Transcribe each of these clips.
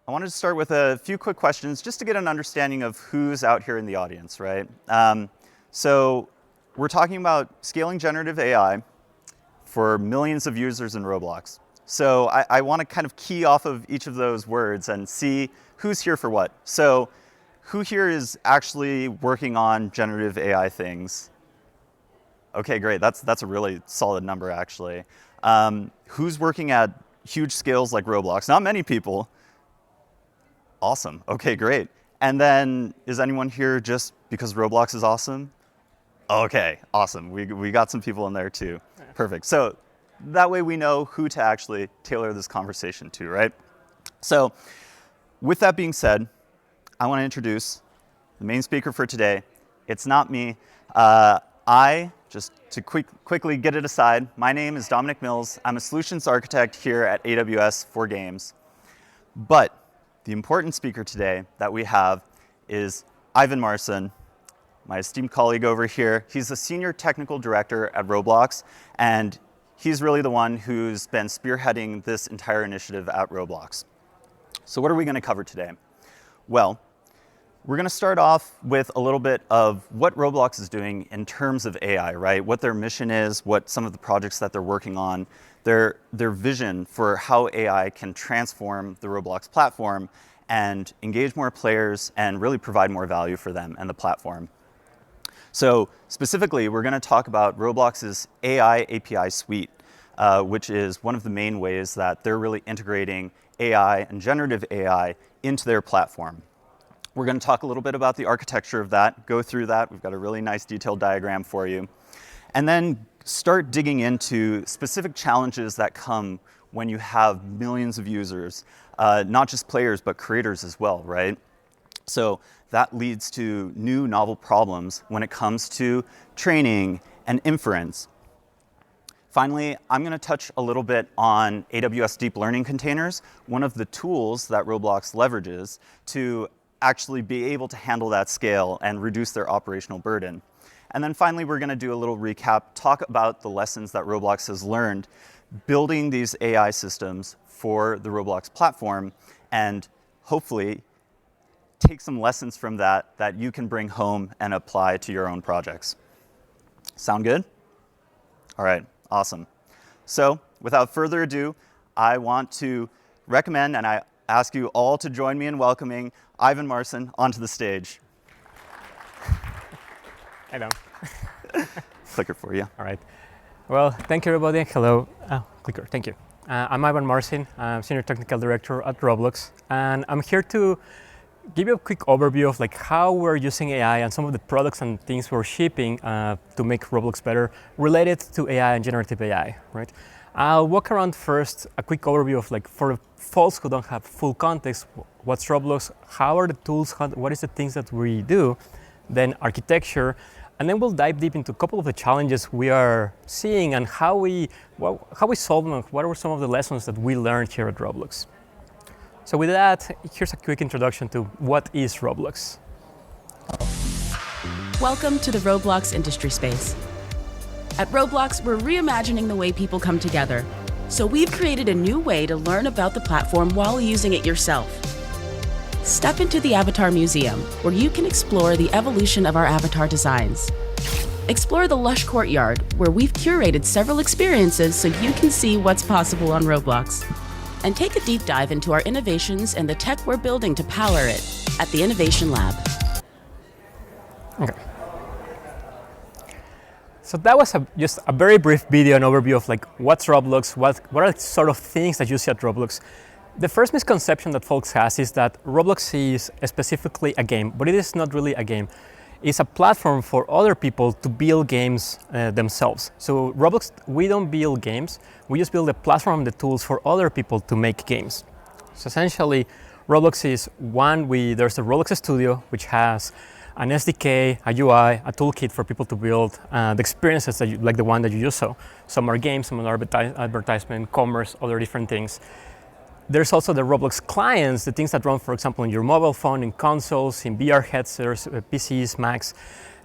I wanted to start with a few quick questions just to get an understanding of who's out here in the audience, right? So we're talking about scaling generative AI for millions of users in Roblox. So I want to kind of key off of each of those words and see who's here for what. So who here is actually working on generative AI things? Okay, great. That's a really solid number, actually. Who's working at huge scales like Roblox? Not many people. Awesome. Okay, great. And then, is anyone here just because Roblox is awesome? Okay, awesome. We got some people in there too. Perfect. So that way we know who to actually tailor this conversation to, right? So with that being said, I want to introduce the main speaker for today. It's not me. Just to quickly get it aside, my name is Dominic Mills. I'm a solutions architect here at AWS for games. But the important speaker today that we have is Ivan Marcin, my esteemed colleague over here. He's the senior technical director at Roblox, and he's really the one who's been spearheading this entire initiative at Roblox. So what are we going to cover today? Well, we're going to start off with a little bit of what Roblox is doing in terms of AI, right? What their mission is, what some of the projects that they're working on, their vision for how AI can transform the Roblox platform and engage more players and really provide more value for them and the platform. So specifically, we're going to talk about Roblox's AI API suite, which is one of the main ways that they're really integrating AI and generative AI into their platform. We're going to talk a little bit about the architecture of that, go through that. We've got a really nice detailed diagram for you. And then start digging into specific challenges that come when you have millions of users, not just players, but creators as well, right? So that leads to new novel problems when it comes to training and inference. Finally, I'm going to touch a little bit on AWS deep learning containers, one of the tools that Roblox leverages to actually be able to handle that scale and reduce their operational burden. And then finally, we're going to do a little recap, talk about the lessons that Roblox has learned building these AI systems for the Roblox platform, and hopefully take some lessons from that you can bring home and apply to your own projects. Sound good? All right, awesome. So without further ado, I want to recommend, and I ask you all to join me in welcoming Ivan Marcin onto the stage. Hello. Clicker for you. All right. Well, thank you, everybody. Hello. Clicker, thank you. I'm Ivan Marcin. I'm Senior Technical Director at Roblox, and I'm here to give you a quick overview of how we're using AI and some of the products and things we're shipping to make Roblox better related to AI and generative AI, right? I'll walk around first, a quick overview of for folks who don't have full context, what's Roblox, how are the tools, what is the things that we do, then architecture, and then we'll dive deep into a couple of the challenges we are seeing and how we solve them, what are some of the lessons that we learned here at Roblox. So with that, here's a quick introduction to what is Roblox. Welcome to the Roblox industry space. At Roblox, we're reimagining the way people come together. So we've created a new way to learn about the platform while using it yourself. Step into the Avatar Museum, where you can explore the evolution of our avatar designs. Explore the lush courtyard, where we've curated several experiences so you can see what's possible on Roblox. And take a deep dive into our innovations and the tech we're building to power it at the Innovation Lab. Okay. So that was just a very brief video and overview of what's Roblox, what are the sort of things that you see at Roblox. The first misconception that folks has is that Roblox is specifically a game, but it is not really a game. It's a platform for other people to build games themselves. So Roblox, we don't build games, we just build a platform and the tools for other people to make games. So essentially, Roblox is there's the Roblox Studio, which has an SDK, a UI, a toolkit for people to build the experiences that like the one that you just saw. Some are games, some are advertisement, commerce, other different things. There's also the Roblox clients, the things that run, for example, in your mobile phone, in consoles, in VR headsets, PCs, Macs.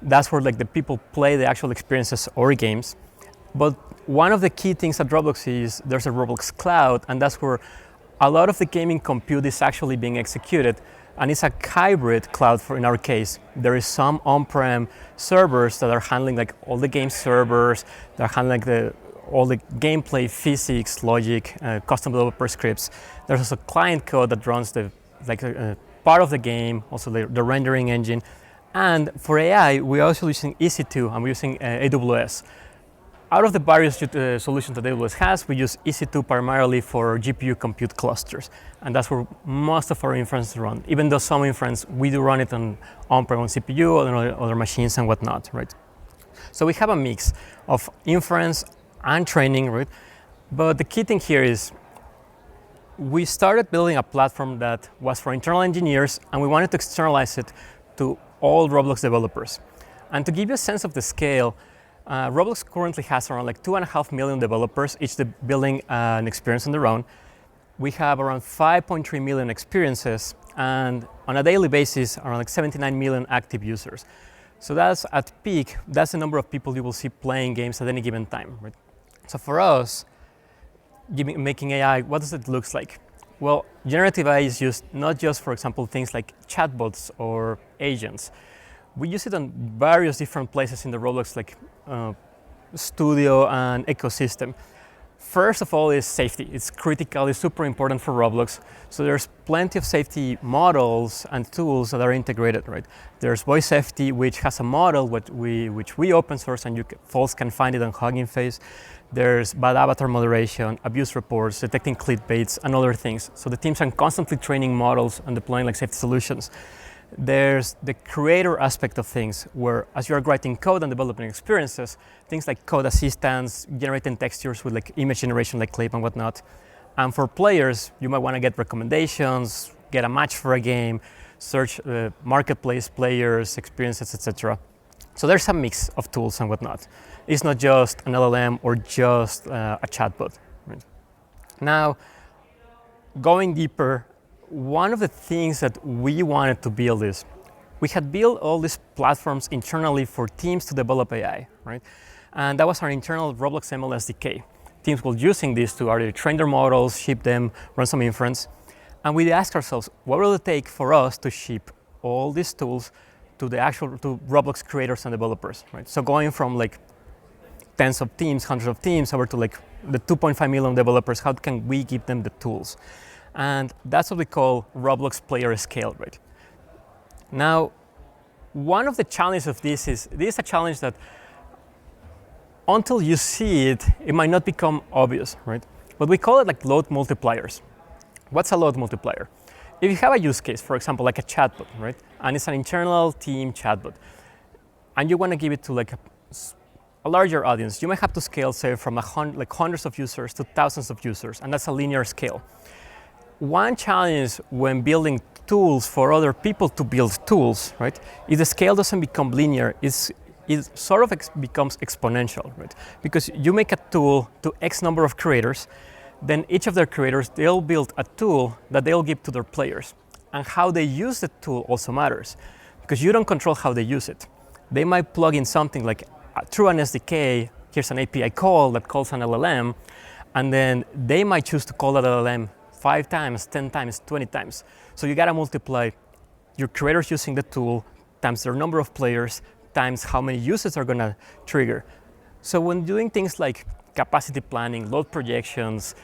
That's where the people play the actual experiences or games. But one of the key things at Roblox is there's a Roblox cloud, and that's where a lot of the gaming compute is actually being executed, and it's a hybrid cloud in our case. There is some on-prem servers that are handling like all the game servers, they're handling all the gameplay, physics, logic, custom developer scripts. There's also client code that runs part of the game, also the rendering engine. And for AI, we're also using EC2 and we're using AWS. Out of the various solutions that AWS has, we use EC2 primarily for GPU compute clusters. And that's where most of our inference run. Even though some inference, we do run it on-prem on CPU or on other machines and whatnot, right? So we have a mix of inference and training, right? But the key thing here is we started building a platform that was for internal engineers, and we wanted to externalize it to all Roblox developers. And to give you a sense of the scale, Roblox currently has around 2.5 million developers, each building an experience on their own. We have around 5.3 million experiences, and on a daily basis, around 79 million active users. So that's at peak, that's the number of people you will see playing games at any given time, right? So for us, making AI, what does it look like? Well, generative AI is used not just, for example, things like chatbots or agents. We use it on various different places in the Roblox studio and ecosystem. First of all is safety. It's critical, it's super important for Roblox. So there's plenty of safety models and tools that are integrated, right? There's voice safety, which has a model which we open source and folks can find it on Hugging Face. There's bad avatar moderation, abuse reports, detecting clickbaits, and other things. So the teams are constantly training models and deploying safety solutions. There's the creator aspect of things, where as you are writing code and developing experiences, things like code assistance, generating textures with image generation like Clip and whatnot. And for players, you might want to get recommendations, get a match for a game, search marketplace players, experiences, etc. So there's a mix of tools and whatnot. It's not just an LLM or just a chatbot. Right? Now, going deeper, one of the things that we wanted to build is, we had built all these platforms internally for teams to develop AI, right? And that was our internal Roblox ML SDK. Teams were using this to either train their models, ship them, run some inference. And we asked ourselves, what will it take for us to ship all these tools to Roblox creators and developers, right? So going from tens of teams, hundreds of teams, over to the 2.5 million developers, how can we give them the tools? And that's what we call Roblox player scale, right? Now, one of the challenges of this is a challenge that until you see it, it might not become obvious, right? But we call it load multipliers. What's a load multiplier? If you have a use case, for example, like a chatbot, right? And it's an internal team chatbot, and you want to give it to a larger audience, you might have to scale, say, from hundreds of users to thousands of users, and that's a linear scale. One challenge when building tools for other people to build tools, right, if the scale doesn't become linear, it sort of becomes exponential, right? Because you make a tool to X number of creators, then each of their creators, they'll build a tool that they'll give to their players. And how they use the tool also matters, because you don't control how they use it. They might plug in something through an SDK, here's an API call that calls an LLM, and then they might choose to call that LLM 5 times, 10 times, 20 times. So you gotta multiply your creators using the tool times their number of players times how many users are gonna trigger. So when doing things like capacity planning, load projections,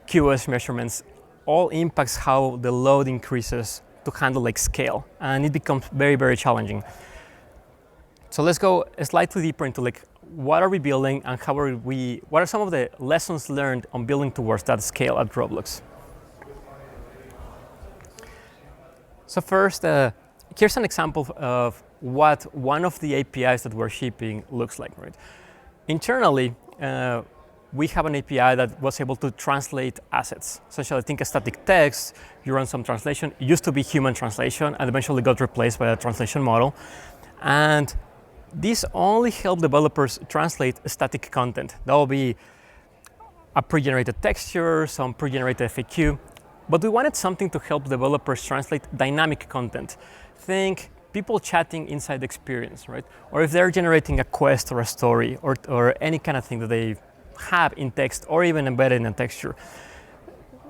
QoS measurements, all impacts how the load increases to handle scale, and it becomes very, very challenging. So let's go slightly deeper into what are we building and what are some of the lessons learned on building towards that scale at Roblox. So first, here's an example of what one of the APIs that we're shipping looks like, right? Internally, we have an API that was able to translate assets. Essentially, think a static text, you run some translation. It used to be human translation and eventually got replaced by a translation model. And this only helped developers translate static content. That will be a pre-generated texture, some pre-generated FAQ. But we wanted something to help developers translate dynamic content. Think people chatting inside the experience, right? Or if they're generating a quest or a story or any kind of thing that they have in text or even embedded in a texture.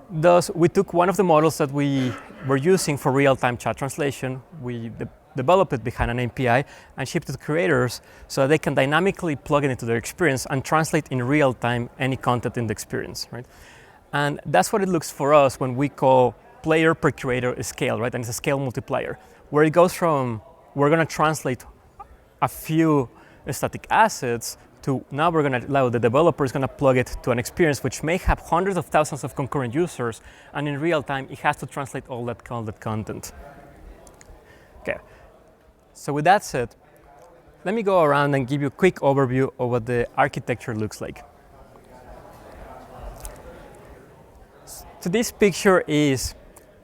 Thus, we took one of the models that we were using for real-time chat translation. We developed it behind an API and shipped it to creators so that they can dynamically plug it into their experience and translate in real time any content in the experience, right? And that's what it looks for us when we call player per creator scale, right? And it's a scale multiplier, where it goes from we're going to translate a few static assets to now we're going to allow the developer is going to plug it to an experience which may have hundreds of thousands of concurrent users, and in real time it has to translate all that content. Okay. So with that said, let me go around and give you a quick overview of what the architecture looks like. So this picture is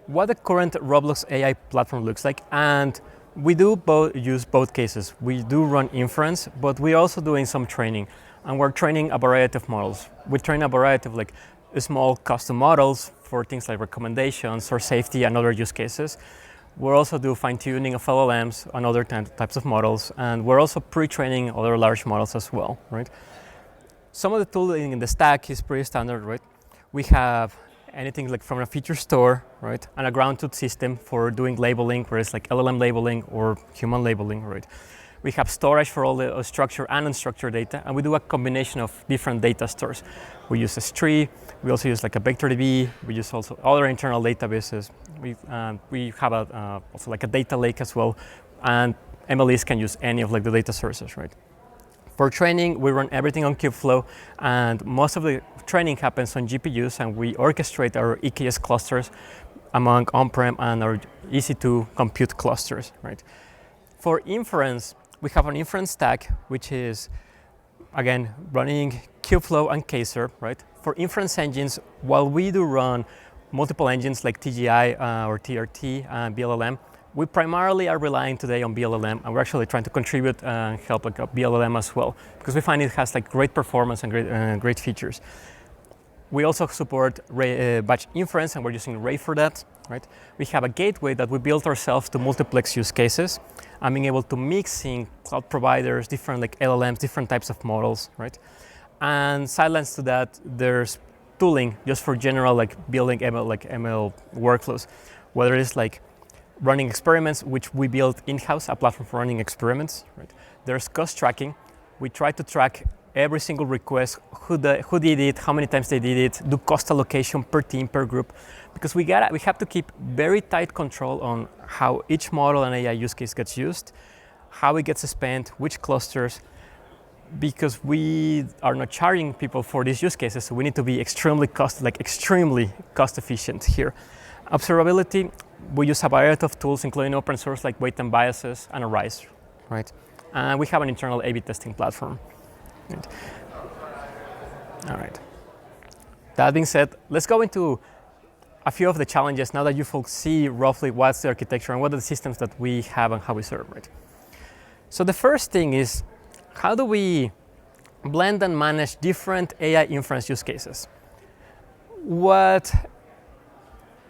what the current Roblox AI platform looks like, and we do use both cases. We do run inference, but we're also doing some training, and we're training a variety of models. We train a variety of like small custom models for things like recommendations or safety and other use cases. We'll also do fine-tuning of LLMs and other types of models, and we're also pre-training other large models as well, right? Some of the tooling in the stack is pretty standard, right? We have anything like from a feature store, right? And a ground truth system for doing labeling, where it's like LLM labeling or human labeling, right? We have storage for all the structured and unstructured data, and we do a combination of different data stores. We use S3, we also use like a VectorDB, we use also other internal databases. We have also like a data lake as well, and MLEs can use any of like the data sources, right? For training, we run everything on Kubeflow, and most of the training happens on GPUs, and we orchestrate our EKS clusters among on-prem and our EC2 compute clusters, right? For inference, we have an inference stack, which is, again, running Kubeflow and Kaiser, right? For inference engines, while we do run multiple engines like TGI or TRT and BLLM, we primarily are relying today on BLLM, and we're actually trying to contribute and help like BLLM as well, because we find it has like great performance and great features. We also support batch inference, and we're using Ray for that, right? We have a gateway that we built ourselves to multiplex use cases, and being able to mix in cloud providers, different like LLMs, different types of models, right? And sidelines to that, there's tooling just for general like building ML workflows, whether it's like running experiments, which we built in-house, a platform for running experiments, right? There's cost tracking. We try to track every single request, who did it, how many times they did it, do cost allocation per team, per group, because we have to keep very tight control on how each model and AI use case gets used, how it gets spent, which clusters, because we are not charging people for these use cases, so we need to be extremely cost efficient here. Observability, we use a variety of tools, including open source like weight and biases and Arise, right? And we have an internal A/B testing platform. Right. All right. That being said, let's go into a few of the challenges now that you folks see roughly what's the architecture and what are the systems that we have and how we serve, right? So the first thing is, how do we blend and manage different AI inference use cases? What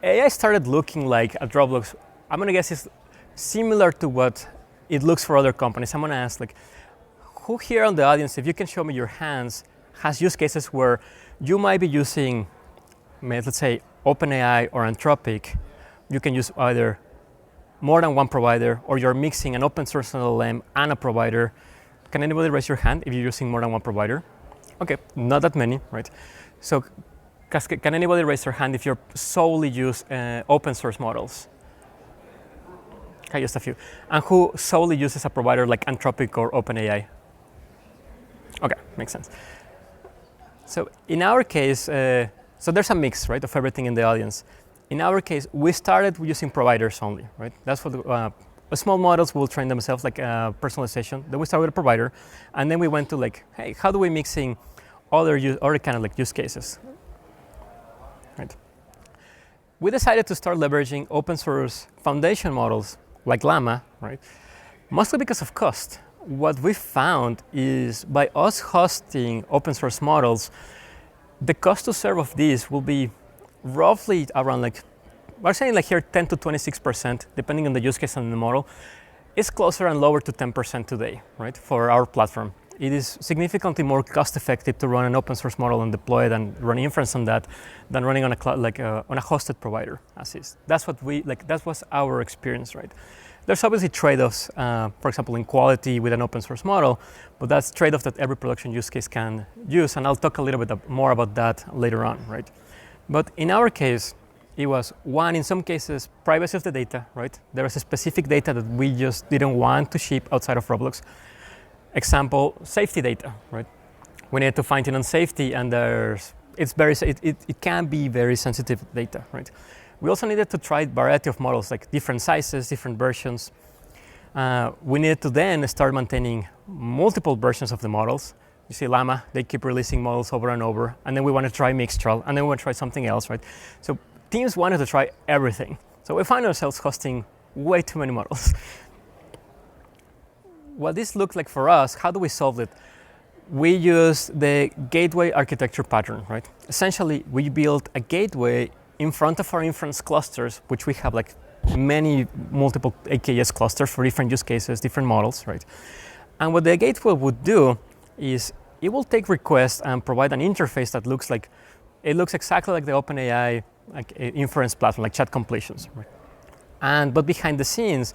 AI started looking like at Roblox, I'm gonna guess is similar to what it looks for other companies. I'm gonna ask, like, who here on the audience, if you can show me your hands, has use cases where you might be using, let's say, OpenAI or Anthropic. You can use either more than one provider, or you're mixing an open source LLM and a provider. Can anybody raise your hand if you're using more than one provider? Okay, not that many, right? So can anybody raise their hand if you solely use open source models? Okay, just a few. And who solely uses a provider like Anthropic or OpenAI? Okay, makes sense. So in our case, so there's a mix, right, of everything in the audience. In our case, we started using providers only, right? That's what small models will train themselves, like personalization. Then we started with a provider, and then we went to like, hey, how do we mix in other kind of like use cases? Right. We decided to start leveraging open source foundation models like Llama, right? Mostly because of cost. What we found is by us hosting open source models, the cost to serve of these will be roughly around like, we're saying like here 10 to 26%, depending on the use case and the model. It's closer and lower to 10% today, right, for our platform. it is significantly more cost-effective to run an open source model and deploy it and run inference on that than running on a cloud, on a hosted provider, as is. That's what that was our experience, right? There's obviously trade-offs, for example, in quality with an open source model, but that's trade-off that every production use case can use, and I'll talk a little bit more about that later on, right? But in our case, it was one, in some cases, privacy of the data, right? There was a specific data that we just didn't want to ship outside of Roblox. Example, safety data, right? We needed to fine tune on safety, and it can be very sensitive data, right? We also needed to try a variety of models, like different sizes, different versions. We needed to then start maintaining multiple versions of the models. You see Llama, they keep releasing models over and over, and then we want to try Mixtral, and then we want to try something else, right? So teams wanted to try everything. So we find ourselves hosting way too many models. What this looked like for us, how do we solve it? We use the gateway architecture pattern, right? Essentially, we built a gateway in front of our inference clusters, which we have like multiple AKS clusters for different use cases, different models, right? And what the gateway would do is it will take requests and provide an interface that looks exactly like the OpenAI inference platform, like chat completions, right? But behind the scenes,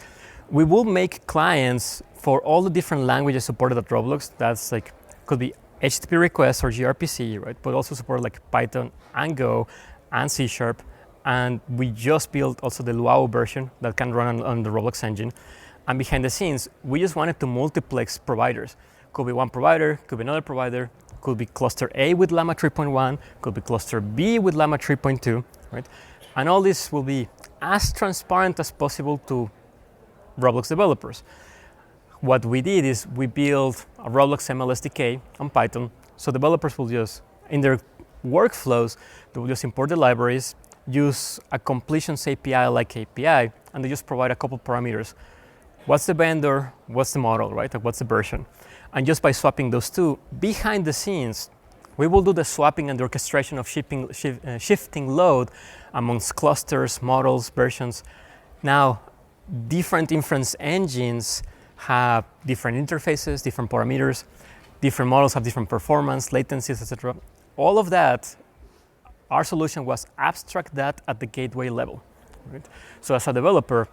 we will make clients for all the different languages supported at Roblox. That's could be HTTP requests or gRPC, right? But also support like Python and Go and C#. And we just built also the Luau version that can run on the Roblox engine. And behind the scenes, we just wanted to multiplex providers. Could be one provider, could be another provider, could be cluster A with Llama 3.1, could be cluster B with Llama 3.2, right? And all this will be as transparent as possible to Roblox developers. What we did is we built a Roblox ML SDK on Python, so developers will just, in their workflows, they will just import the libraries, use a completions API-like API, and they just provide a couple parameters. What's the vendor, what's the model, right? Like what's the version? And just by swapping those two, behind the scenes, we will do the swapping and the orchestration of shifting load amongst clusters, models, versions. Now, different inference engines have different interfaces, different parameters, different models have different performance, latencies, etc. All of that, our solution was abstract that at the gateway level, right? So as a developer,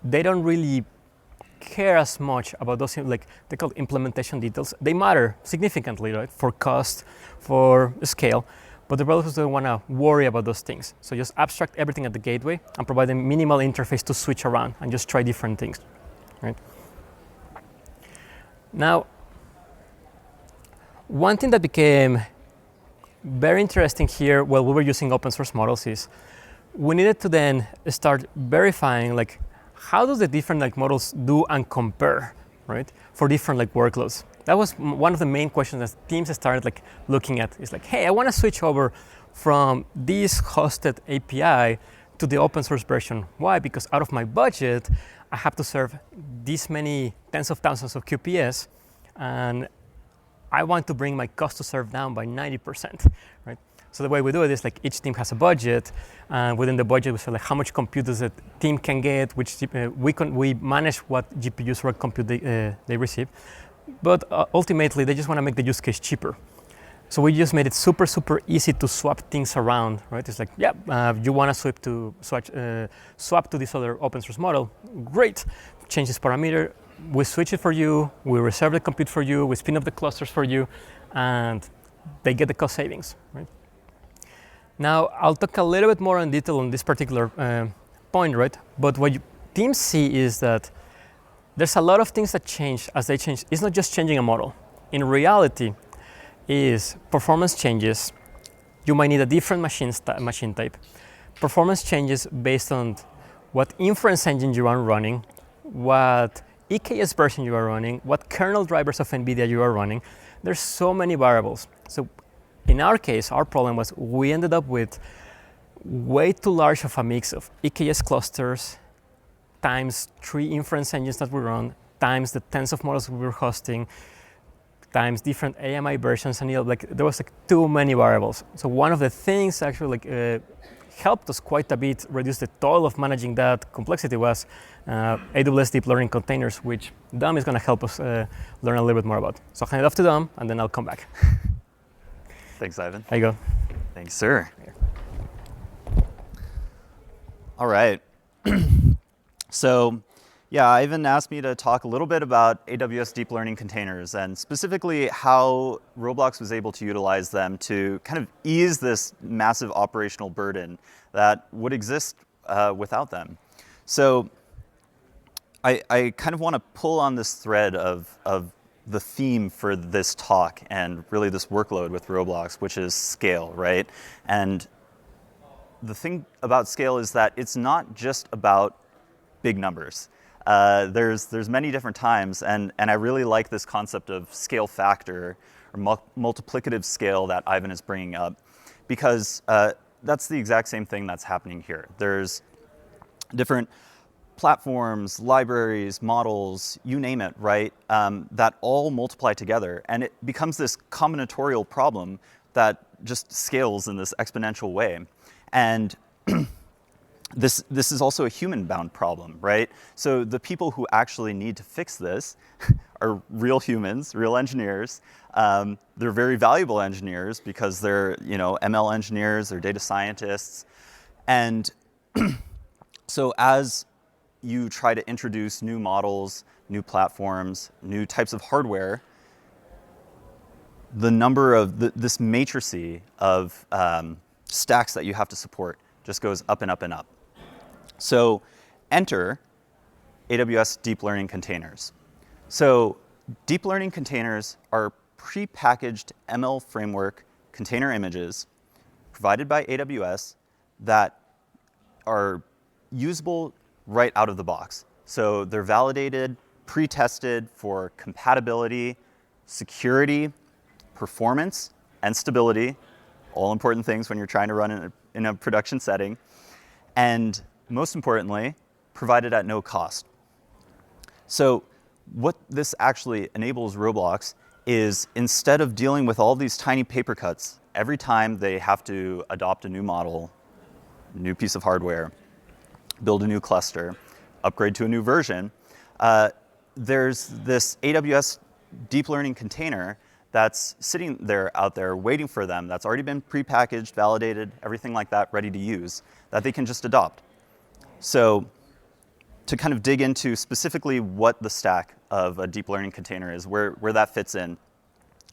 they don't really care as much about those, like they call implementation details. They matter significantly, right? For cost, for scale, but the developers don't want to worry about those things. So just abstract everything at the gateway and provide a minimal interface to switch around and just try different things, right? Now, one thing that became very interesting here while we were using open source models is we needed to then start verifying like how does the different models do and compare, right? For different workloads. That was one of the main questions that teams started looking at. Is like, hey, I want to switch over from this hosted API to the open source version. Why? Because out of my budget, I have to serve this many tens of thousands of QPS, and I want to bring my cost to serve down by 90%, right? So the way we do it is each team has a budget, and within the budget we say how much compute does a team can get, which we manage what GPUs or compute they receive, but ultimately they just want to make the use case cheaper. So we just made it super easy to swap things around, right? It's you want to swap to this other open source model, great. Change this parameter, we switch it for you, we reserve the compute for you, we spin up the clusters for you, and they get the cost savings, right? Now, I'll talk a little bit more in detail on this particular point, right? But what teams see is that there's a lot of things that change as they change. It's not just changing a model. In reality, is performance changes. You might need a different machine type. Performance changes based on what inference engine you are running, what EKS version you are running, what kernel drivers of NVIDIA you are running. There's so many variables. So in our case, our problem was we ended up with way too large of a mix of EKS clusters times 3 inference engines that we run, times the tens of models we were hosting, times different AMI versions, and there was too many variables. So one of the things actually helped us quite a bit reduce the toil of managing that complexity was AWS Deep Learning Containers, which Dom is going to help us learn a little bit more about. So I'll hand it off to Dom, and then I'll come back. Thanks, Ivan. There you go. Thanks, sir. All right. So, yeah, Ivan asked me to talk a little bit about AWS Deep Learning Containers and specifically how Roblox was able to utilize them to kind of ease this massive operational burden that would exist without them. So I kind of want to pull on this thread of the theme for this talk and really this workload with Roblox, which is scale, right? And the thing about scale is that it's not just about big numbers. There's many different times, and I really like this concept of scale factor or multiplicative scale that Ivan is bringing up, because that's the exact same thing that's happening here. There's different platforms, libraries, models, you name it, right, that all multiply together, and it becomes this combinatorial problem that just scales in this exponential way. And this is also a human-bound problem, right? So the people who actually need to fix this are real humans, real engineers. They're very valuable engineers because they're, ML engineers, they're data scientists. And so as you try to introduce new models, new platforms, new types of hardware, the number of this matrice of stacks that you have to support just goes up and up and up. So enter AWS Deep Learning Containers. So deep learning containers are prepackaged ML framework container images provided by AWS that are usable right out of the box. So they're validated, pre-tested for compatibility, security, performance, and stability, all important things when you're trying to run in a production setting, and most importantly, provided at no cost. So what this actually enables Roblox is, instead of dealing with all these tiny paper cuts every time they have to adopt a new model, new piece of hardware, build a new cluster, upgrade to a new version, there's this AWS deep learning container that's sitting there out there waiting for them, that's already been prepackaged, validated, everything like that, ready to use, that they can just adopt. So to kind of dig into specifically what the stack of a deep learning container is, where that fits in,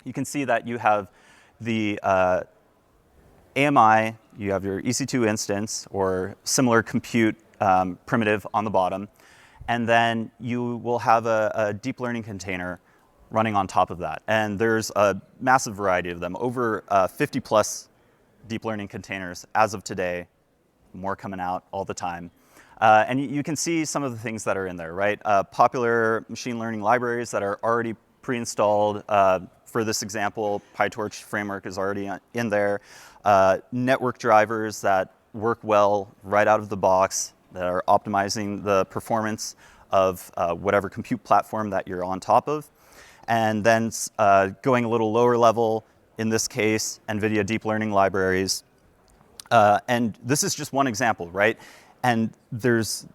you can see that you have the AMI, you have your EC2 instance or similar compute primitive on the bottom, and then you will have a deep learning container running on top of that. And there's a massive variety of them, over 50 plus deep learning containers as of today, more coming out all the time. And you can see some of the things that are in there, right? Popular machine learning libraries that are already pre-installed. For this example, PyTorch framework is already in there. Network drivers that work well right out of the box, that are optimizing the performance of whatever compute platform that you're on top of. And then going a little lower level, in this case, NVIDIA deep learning libraries. And this is just one example, right? And there's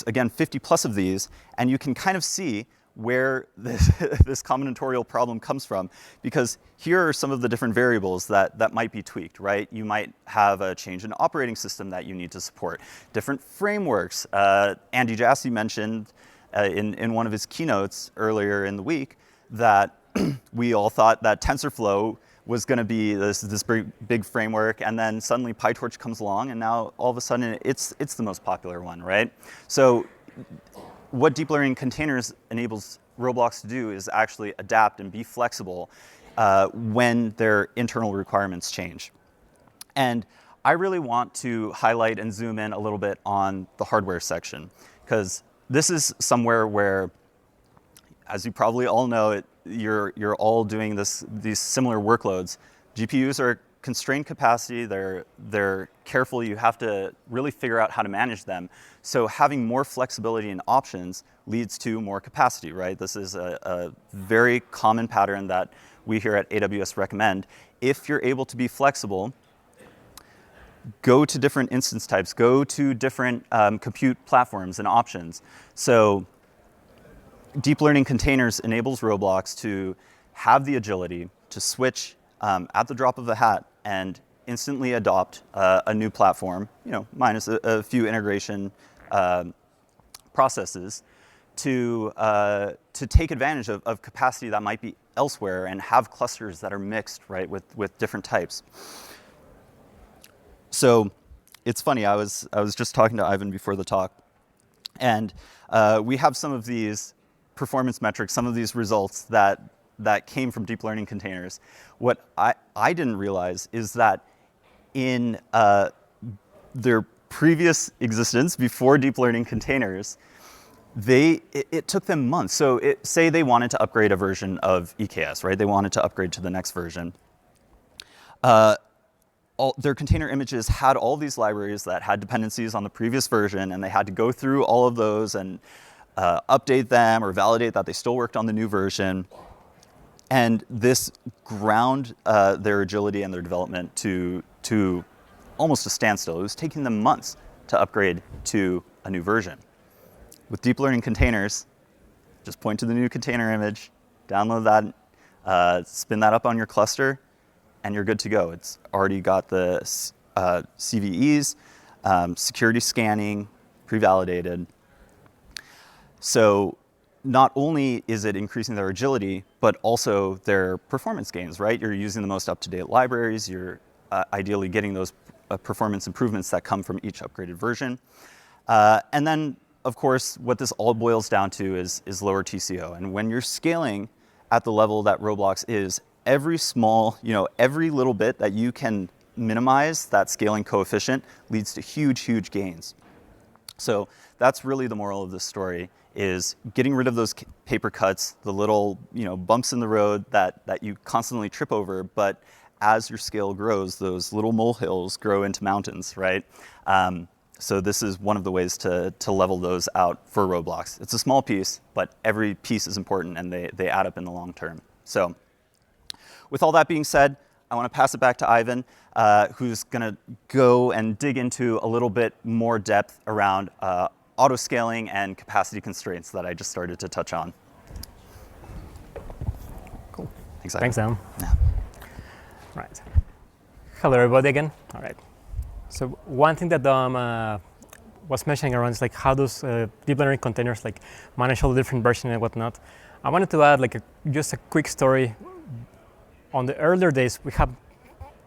again, 50 plus of these, and you can kind of see where this combinatorial problem comes from, because here are some of the different variables that might be tweaked, right? You might have a change in operating system that you need to support, different frameworks. Andy Jassy mentioned in one of his keynotes earlier in the week that we all thought that TensorFlow was going to be this big framework, and then suddenly PyTorch comes along, and now all of a sudden it's the most popular one, right? So what deep learning containers enables Roblox to do is actually adapt and be flexible when their internal requirements change. And I really want to highlight and zoom in a little bit on the hardware section, because this is somewhere where, as you probably all know, you're all doing these similar workloads. GPUs are constrained capacity, they're careful, you have to really figure out how to manage them. So having more flexibility and options leads to more capacity, right? This is a very common pattern that we here at AWS recommend. If you're able to be flexible, go to different instance types, go to different compute platforms and options. So deep learning containers enables Roblox to have the agility to switch at the drop of a hat and instantly adopt a new platform, minus a few integration processes to take advantage of capacity that might be elsewhere and have clusters that are mixed, right, with different types. So it's funny, I was just talking to Ivan before the talk, and we have some of these performance metrics, some of these results that came from deep learning containers. What I didn't realize is that in their previous existence, before deep learning containers, it took them months. So say they wanted to upgrade a version of EKS, right? They wanted to upgrade to the next version. Their container images had all these libraries that had dependencies on the previous version, and they had to go through all of those and update them or validate that they still worked on the new version. And this ground their agility and their development to almost a standstill. It was taking them months to upgrade to a new version. With deep learning containers, just point to the new container image, download that, spin that up on your cluster, and you're good to go. It's already got the CVEs, security scanning, pre-validated. So not only is it increasing their agility, but also their performance gains, right? You're using the most up-to-date libraries. You're ideally getting those performance improvements that come from each upgraded version. And then, of course, what this all boils down to is lower TCO. And when you're scaling at the level that Roblox is, every small, every little bit that you can minimize that scaling coefficient leads to huge, huge gains. So that's really the moral of this story, is getting rid of those paper cuts, the little bumps in the road that you constantly trip over. But as your scale grows, those little molehills grow into mountains, right? So this is one of the ways to level those out for Roblox. It's a small piece, but every piece is important, and they add up in the long term. So with all that being said, I want to pass it back to Ivan, who's going to go and dig into a little bit more depth around auto-scaling and capacity constraints that I just started to touch on. Cool. Thanks, Ivan. Thanks, Sam. Yeah. Right. Hello, everybody again. All right. So one thing that Dom was mentioning around is like how those deep learning containers like manage all the different versions and whatnot. I wanted to add just a quick story. On the earlier days, we have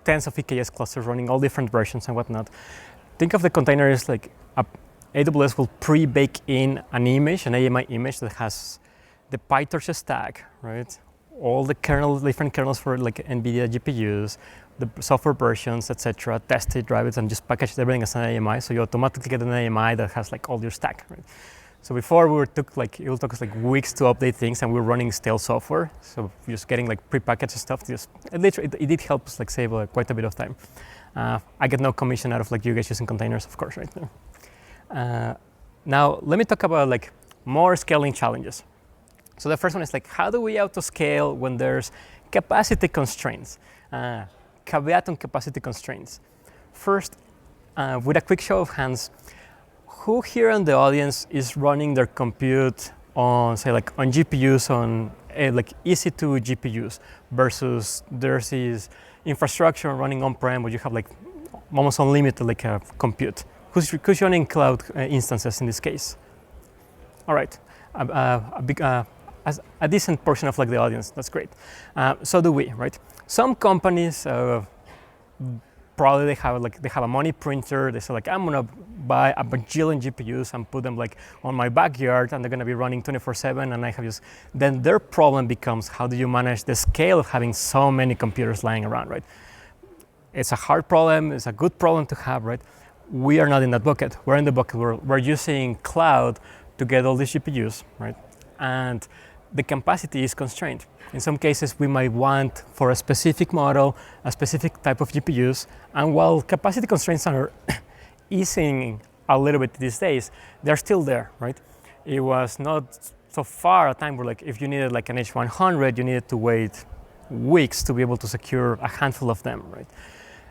tens of EKS clusters running all different versions and whatnot. Think of the container as like AWS will pre-bake in an image, an AMI image that has the PyTorch stack, right? All the different kernels for like NVIDIA GPUs, the software versions, etc. Test it, drive it, and just package everything as an AMI. So you automatically get an AMI that has like all your stack, right? So before it will take us like weeks to update things, and we're running stale software. So just getting like prepackaged stuff, it did help us like save quite a bit of time. I get no commission out of like you guys using containers, of course, right there. Now let me talk about like more scaling challenges. So the first one is like, how do we auto scale when there's capacity constraints? Caveat on capacity constraints. First, with a quick show of hands, who here in the audience is running their compute on, say, like on GPUs, on like EC2 GPUs, versus there's this infrastructure running on-prem where you have like almost unlimited like compute? Who's running cloud instances in this case? All right, a decent portion of like the audience. That's great. So do we, right? Some companies probably they have a money printer. They say like, I'm gonna buy a bajillion GPUs and put them like on my backyard, and they're gonna be running 24/7. And I have just then their problem becomes, how do you manage the scale of having so many computers lying around, right? It's a hard problem. It's a good problem to have, right? We are not in that bucket. We're in the bucket where we're using cloud to get all these GPUs, right? And the capacity is constrained. In some cases, we might want, for a specific model, a specific type of GPUs. And while capacity constraints are easing a little bit these days, they're still there, right? It was not so far a time where like if you needed like an H100, you needed to wait weeks to be able to secure a handful of them, right?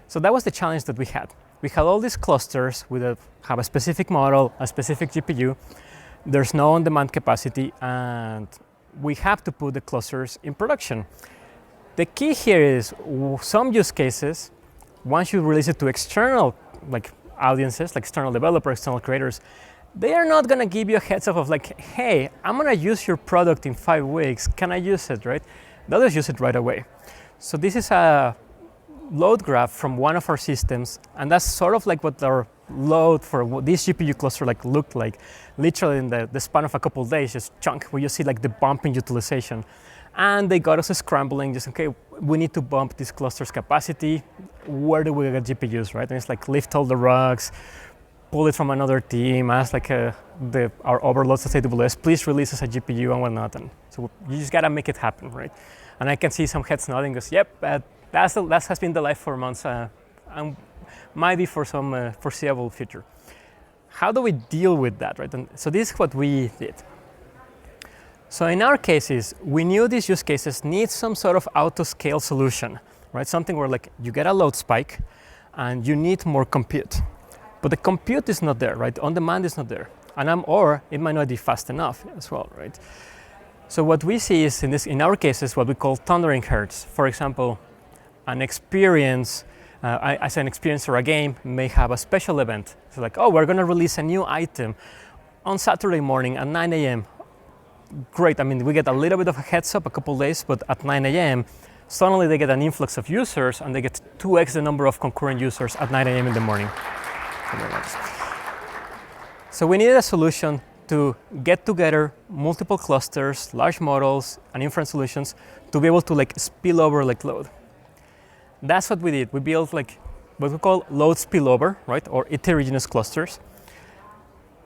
So that was the challenge that we had. we had all these clusters have a specific model, a specific GPU. There's no on-demand capacity, and we have to put the clusters in production. The key here is some use cases, once you release it to external audiences, like external developers, external creators, they are not going to give you a heads up of like, hey, I'm going to use your product in 5 weeks. Can I use it, right? They'll just use it right away. So this is a load graph from one of our systems, and that's sort of like what our load for this GPU cluster looked like. Literally in the span of a couple of days, just chunk, where you see like the bump in utilization. And they got us scrambling, just, okay, we need to bump this cluster's capacity. Where do we get GPUs, right? And it's like lift all the rugs, pull it from another team, ask like our overlords at AWS, please release us a GPU and whatnot. And so you just gotta make it happen, right? And I can see some heads nodding, goes, yep, that has been the life for months, and might be for some foreseeable future. How do we deal with that, right? And so this is what we did. So in our cases, we knew these use cases need some sort of auto-scale solution, right? Something where like you get a load spike and you need more compute. But the compute is not there, right? On demand is not there. Or it might not be fast enough as well, right? So what we see is in our cases, what we call thundering hertz. For example, an experience, as an experience or a game may have a special event. So like, oh, we're gonna release a new item on Saturday morning at 9 a.m. Great, I mean, we get a little bit of a heads up, a couple days, but at 9 a.m., suddenly they get an influx of users and they get 2x the number of concurrent users at 9 a.m. in the morning. So we needed a solution to get together multiple clusters, large models, and inference solutions to be able to like spill over like load. That's what we did. We built like what we call load spillover, right, or heterogeneous clusters.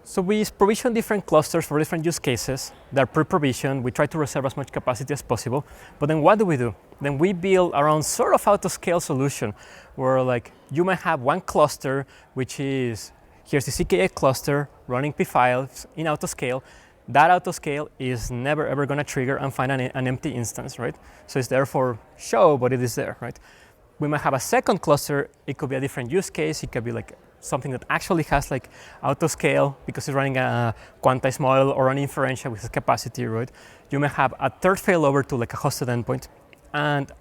So we provision different clusters for different use cases. They're pre-provisioned. We try to reserve as much capacity as possible. But then what do? Then we build our own sort of auto-scale solution where like you might have one cluster, which is, here's the CK8 cluster running P5s in autoscale. That autoscale is never ever gonna trigger and find an empty instance, right? So it's there for show, but it is there, right? We might have a second cluster. It could be a different use case. It could be like something that actually has like autoscale because it's running a quantized model or an inferential with capacity, right? You may have a third failover to like a hosted endpoint. And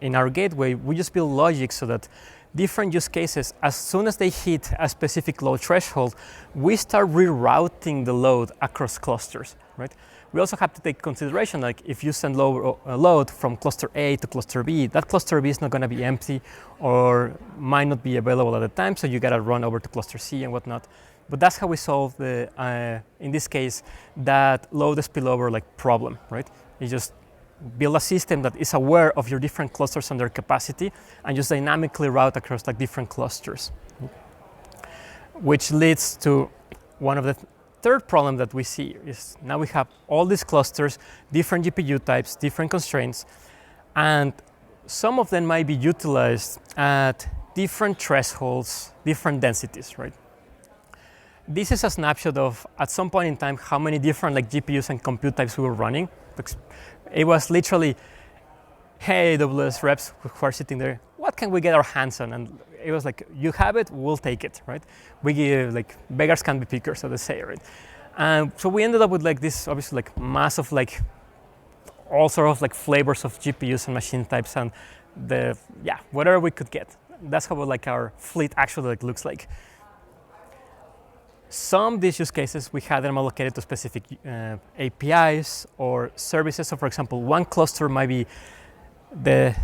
in our gateway, we just build logic so that different use cases, as soon as they hit a specific load threshold, we start rerouting the load across clusters, right? We also have to take consideration, like if you send load from cluster A to cluster B, that cluster B is not gonna be empty or might not be available at the time, so you gotta run over to cluster C and whatnot. But that's how we solve the, in this case, that load spillover like problem, right? You just build a system that is aware of your different clusters and their capacity and just dynamically route across like different clusters. Which leads to one of the third problem that we see is now we have all these clusters, different GPU types, different constraints, and some of them might be utilized at different thresholds, different densities, right? This is a snapshot of, at some point in time, how many different like GPUs and compute types we were running. It was literally, hey, AWS reps who are sitting there, what can we get our hands on? And it was like, you have it, we'll take it, right? We give, like, beggars can't be pickers, so they say, right? So we ended up with like this, obviously, like massive, like all sort of like flavors of GPUs and machine types and whatever we could get. That's how like our fleet actually like looks like. Some of these use cases, we had them allocated to specific APIs or services. So for example, one cluster might be the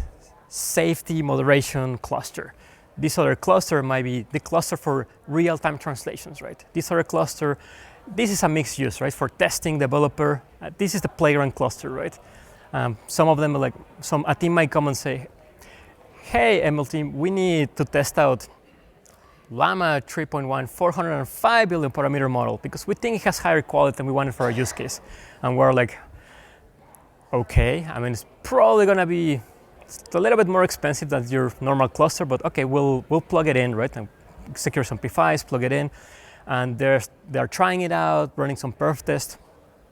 safety moderation cluster. This other cluster might be the cluster for real-time translations, right? This other cluster, this is a mixed use, right? For testing developer, this is the playground cluster, right? Some of them are like, a team might come and say, hey, ML team, we need to test out Llama 3.1 405 billion parameter model because we think it has higher quality than we want it for our use case. And we're like, okay, I mean, it's probably gonna be a little bit more expensive than your normal cluster, but okay, we'll plug it in, right? And secure some P5s, plug it in. And they're trying it out, running some perf tests,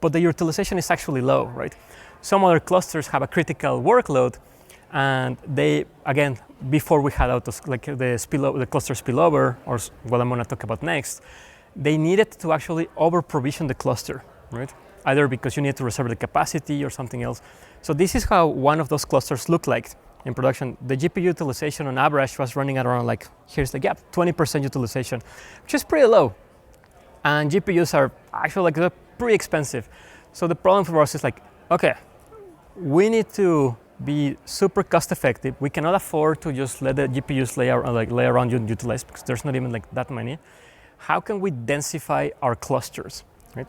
but the utilization is actually low, right? Some other clusters have a critical workload, and they, again, before we had autos, like the cluster spillover, or what I'm going to talk about next, they needed to actually over-provision the cluster, right? Either because you need to reserve the capacity or something else. So this is how one of those clusters looked like in production. The GPU utilization on average was running at around, like, here's the gap, 20% utilization, which is pretty low. And GPUs are actually like they're pretty expensive. So the problem for us is like, okay, we need to be super cost effective. We cannot afford to just let the GPUs lay around and utilize, because there's not even like that many. How can we densify our clusters, right?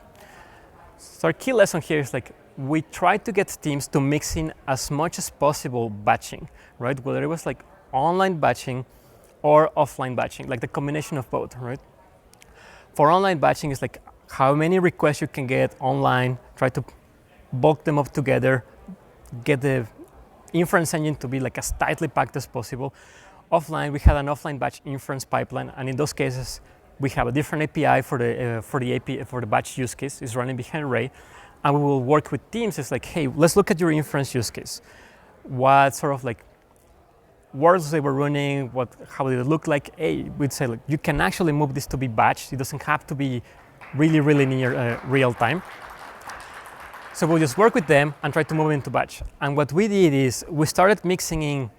So our key lesson here is like, we try to get teams to mix in as much as possible batching, right? Whether it was like online batching or offline batching, like the combination of both, right? For online batching, it's like how many requests you can get online, try to bulk them up together, get the inference engine to be like as tightly packed as possible. Offline, we had an offline batch inference pipeline, and in those cases, we have a different API for the batch use case. It's running behind array, and we will work with teams. It's like, hey, let's look at your inference use case. What sort of like worlds they were running, how did it look like? Hey, we'd say, like, you can actually move this to be batched. It doesn't have to be really near real time. So we'll just work with them and try to move into batch. And what we did is we started mixing in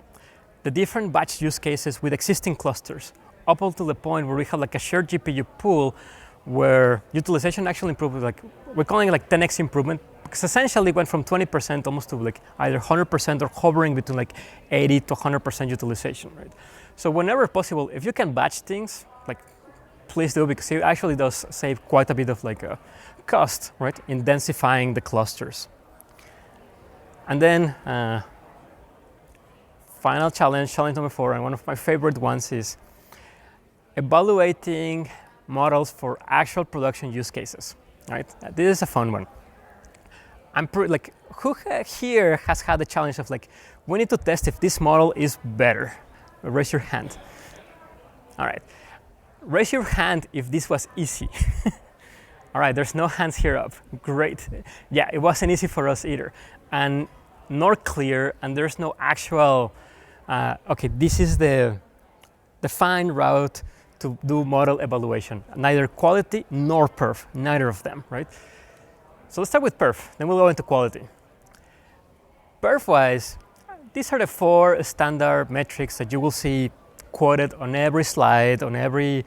the different batch use cases with existing clusters, up until the point where we have like a shared GPU pool where utilization actually improved, like we're calling it like 10x improvement, because essentially it went from 20% almost to like either 100% or hovering between like 80 to 100% utilization, right? So whenever possible, if you can batch things, like please do, because it actually does save quite a bit of like cost, right, in densifying the clusters. And then final challenge number 4, and one of my favorite ones is evaluating models for actual production use cases, right? This is a fun one. Like, who here has had the challenge of like, we need to test if this model is better? Raise your hand. All right, raise your hand if this was easy. All right, there's no hands here up. Great. Yeah, it wasn't easy for us either, and nor clear, and there's no actual, okay, this is the fine route to do model evaluation. Neither quality nor perf, neither of them, right? So let's start with perf, then we'll go into quality. Perf-wise, these are the 4 standard metrics that you will see quoted on every slide, on every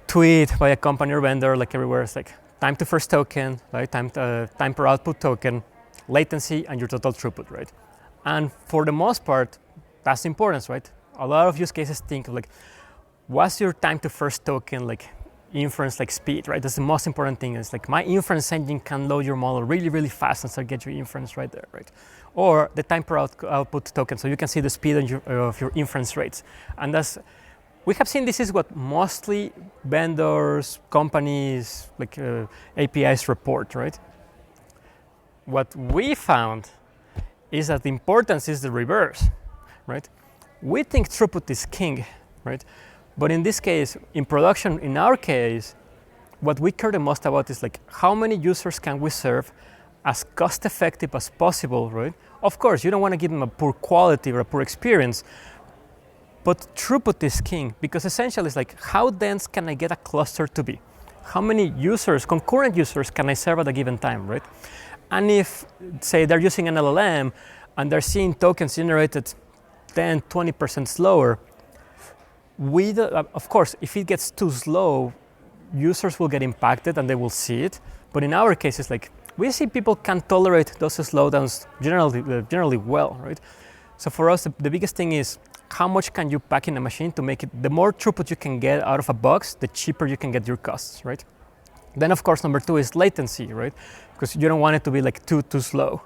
tweet by a company or vendor, like everywhere. It's like time to first token, right? Time per output token, latency, and your total throughput, right? And for the most part, that's the importance, right? A lot of use cases think of like, what's your time to first token, like inference, like speed, right? That's the most important thing. It's like my inference engine can load your model really fast and start get your inference right there, right? Or the time per output token, so you can see the speed of your inference rates. And we have seen this is what mostly vendors, companies, like APIs report, right? What we found is that the importance is the reverse, right? We think throughput is king, right? But in this case, in production, in our case, what we care the most about is like how many users can we serve as cost effective as possible, right? Of course, you don't want to give them a poor quality or a poor experience, but throughput is king, because essentially it's like, how dense can I get a cluster to be? How many users, concurrent users, can I serve at a given time, right? And if, say, they're using an LLM and they're seeing tokens generated 10, 20% slower, of course, if it gets too slow, users will get impacted and they will see it. But in our case, it's like, we see people can tolerate those slowdowns generally well, right? So for us, the biggest thing is how much can you pack in a machine to make it, the more throughput you can get out of a box, the cheaper you can get your costs, right? Then of course, number 2 is latency, right? Because you don't want it to be like too slow.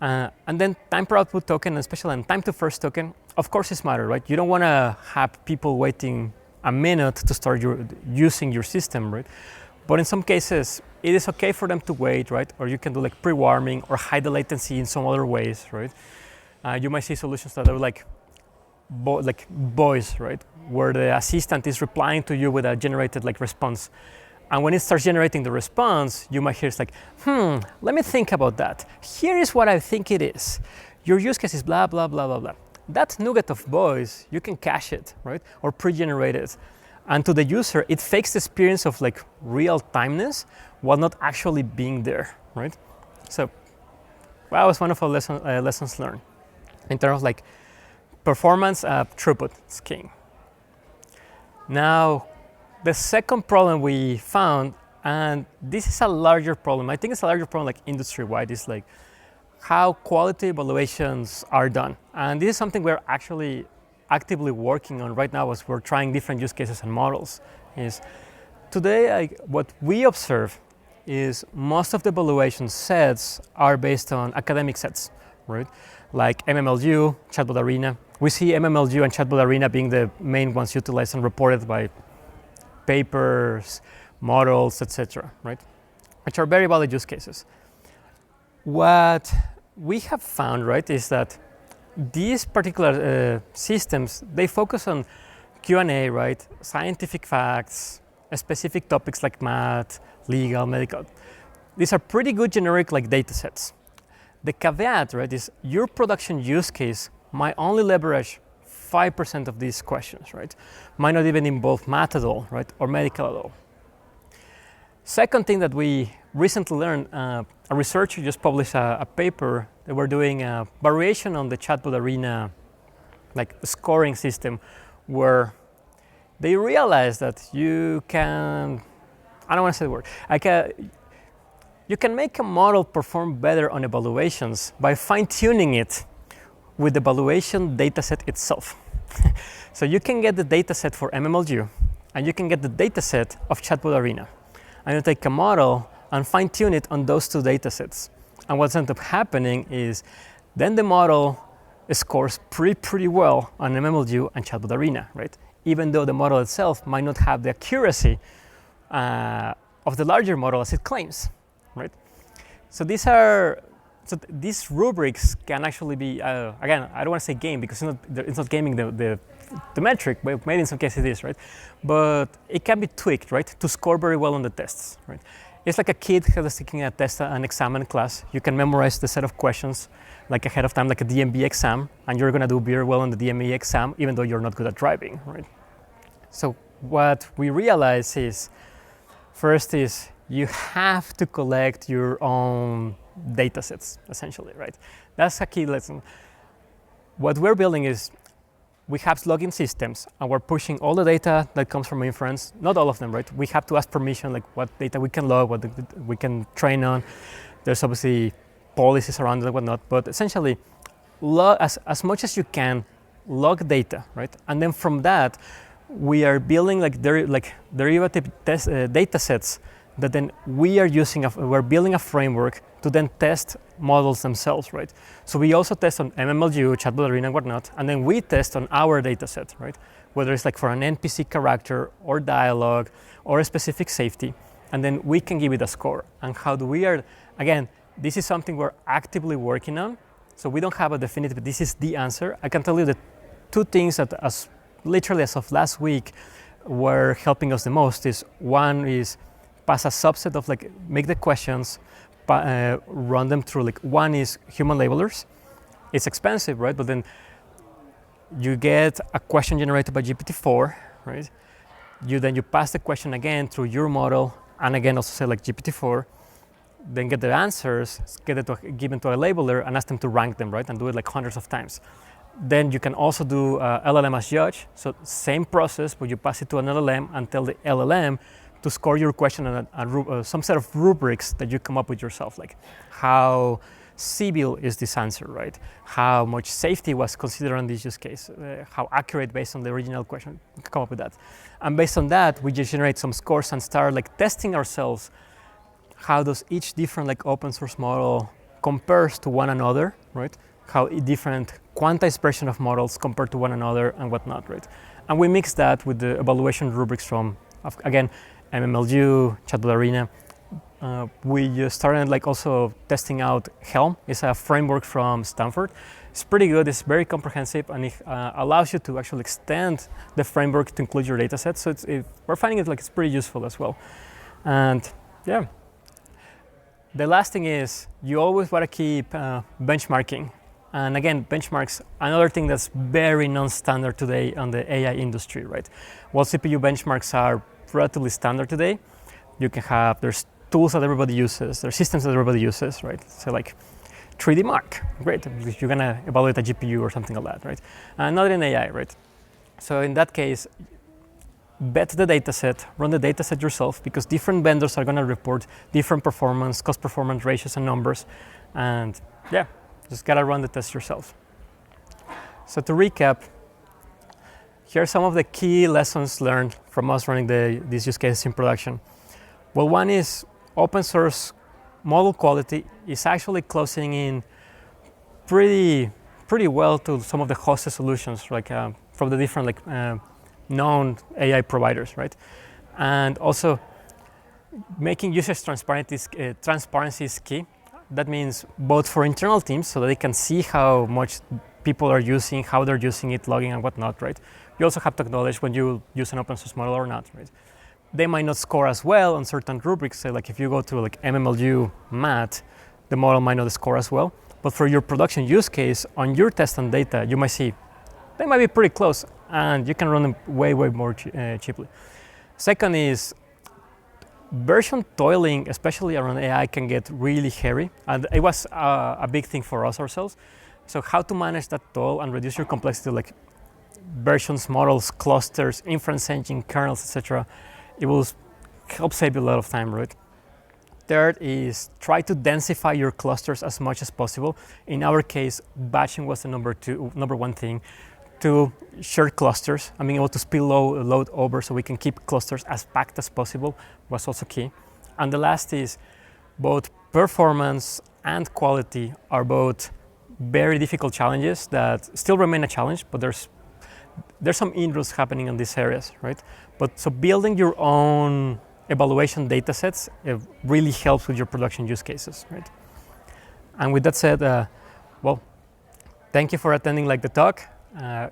And then time per output token, especially in time to first token, of course it's matter, right? You don't want to have people waiting a minute to start using your system, right? But in some cases, it is okay for them to wait, right? Or you can do like pre-warming or hide the latency in some other ways, right? You might see solutions that are like voice, right? Where the assistant is replying to you with a generated like response. And when it starts generating the response, you might hear it's like, let me think about that. Here is what I think it is. Your use case is blah, blah, blah, blah, blah. that nugget of voice, you can cache it, right? Or pre-generate it. And to the user, it fakes the experience of like real timeness while not actually being there, right? So that was one of our lessons learned in terms of like performance, throughput is king. Now, the second problem we found, and this is a larger problem, I think it's a larger problem like industry-wide, is like how quality evaluations are done. And this is something we're actually actively working on right now as we're trying different use cases and models. Is today, what we observe is most of the evaluation sets are based on academic sets, right? Like MMLU, Chatbot Arena. We see MMLU and Chatbot Arena being the main ones utilized and reported by papers, models, etc., right? Which are very valid use cases. What we have found, right, is that these particular systems, they focus on Q&A, right? Scientific facts, specific topics like math, legal, medical. These are pretty good generic like data sets. The caveat, right, is your production use case might only leverage 5% of these questions, right? Might not even involve math at all, right? Or medical at all. Second thing that we recently learned, a researcher just published a paper. They were doing a variation on the Chatbot Arena like scoring system where they realized that you can, I don't want to say the word, you can make a model perform better on evaluations by fine-tuning it with the evaluation dataset itself. So you can get the dataset for MMLU and you can get the dataset of Chatbot Arena. And you take a model and fine-tune it on those two datasets. And what's ends up happening is then the model scores pretty well on MMLU and Chatbot Arena, right? Even though the model itself might not have the accuracy of the larger model as it claims, right? So these rubrics can actually be, again, I don't want to say game because it's not gaming the metric, but maybe in some cases it is, right? But it can be tweaked, right, to score very well on the tests, right? It's like a kid who's taking a test, an exam in class. You can memorize the set of questions like ahead of time, like a DMV exam, and you're gonna do very well on the DMV exam, even though you're not good at driving, right? So what we realize is, first is you have to collect your own data sets, essentially, right? That's a key lesson. What we're building is we have login systems and we're pushing all the data that comes from inference, not all of them, right? We have to ask permission, like what data we can log, what we can train on. There's obviously policies around it and whatnot, but essentially, as much as you can, log data, right? And then from that, we are building derivative data sets that then we are using, we're building a framework to then test models themselves, right? So we also test on MMLU, Chatbot Arena, and whatnot, and then we test on our data set, right? Whether it's like for an NPC character or dialogue or a specific safety, and then we can give it a score. And how do we again, this is something we're actively working on, so we don't have a definitive, this is the answer. I can tell you the two things that literally as of last week were helping us the most is one is pass a subset of make the questions, run them through, one is human labelers. It's expensive, right? But then you get a question generated by GPT-4, right? You pass the question again through your model, and again also say GPT-4, then get the answers, given to a labeler, and ask them to rank them, right? And do it hundreds of times. Then you can also do LLM as judge. So same process, but you pass it to an LLM and tell the LLM to score your question on some set of rubrics that you come up with yourself, like how civil is this answer, right? How much safety was considered on this use case? How accurate based on the original question? You can come up with that. And based on that, we just generate some scores and start testing ourselves. How does each different open source model compares to one another, right? How different quantized version of models compare to one another and whatnot, right? And we mix that with the evaluation rubrics from, again, MMLU, Chatbot Arena. We just started also testing out Helm. It's a framework from Stanford. It's pretty good, it's very comprehensive, and it allows you to actually extend the framework to include your data set. So we're finding it it's pretty useful as well. And yeah. The last thing is you always want to keep benchmarking. And again, benchmarks, another thing that's very non-standard today on the AI industry, right? While CPU benchmarks are relatively standard today, you can have, there's tools that everybody uses, there's systems that everybody uses, right? So like 3D Mark, great, if you're gonna evaluate a GPU or something like that, right? And not in AI, right? So in that case, vet the dataset, run the dataset yourself, because different vendors are gonna report different performance, cost performance ratios and numbers, and yeah, just gotta run the test yourself. So to recap, here are some of the key lessons learned from us running these use cases in production. Well, one is open source model quality is actually closing in pretty well to some of the hosted solutions, like from the different known AI providers, right? And also making users transparency is key. That means both for internal teams, so that they can see how much people are using, how they're using it, logging and whatnot, right? You also have to acknowledge when you use an open source model or not, right? They might not score as well on certain rubrics. Say like if you go to like MMLU math, the model might not score as well. But for your production use case, on your test and data, you might see they might be pretty close, and you can run them way more cheaply. Second is version toiling, especially around AI, can get really hairy, and it was a big thing for us ourselves. So how to manage that toil and reduce your complexity, like versions, models, clusters, inference engine, kernels, etc. It will help save you a lot of time, right? Third is try to densify your clusters as much as possible. In our case, batching was the number one thing. To shared clusters and being able to spill load over so we can keep clusters as packed as possible was also key. And the last is both performance and quality are both very difficult challenges that still remain a challenge, but there's some inroads happening in these areas, right? But so building your own evaluation data sets really helps with your production use cases, right? And with that said, well, thank you for attending the talk.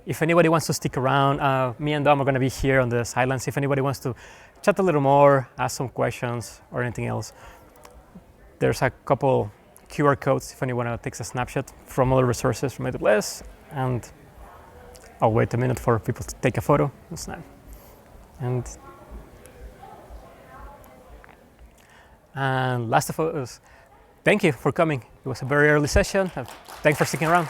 If anybody wants to stick around, me and Dom are going to be here on the sidelines. If anybody wants to chat a little more, ask some questions or anything else, there's a couple QR codes if anyone takes a snapshot from other resources from AWS, and I'll wait a minute for people to take a photo and snap. And last of all, thank you for coming. It was a very early session. Thanks for sticking around.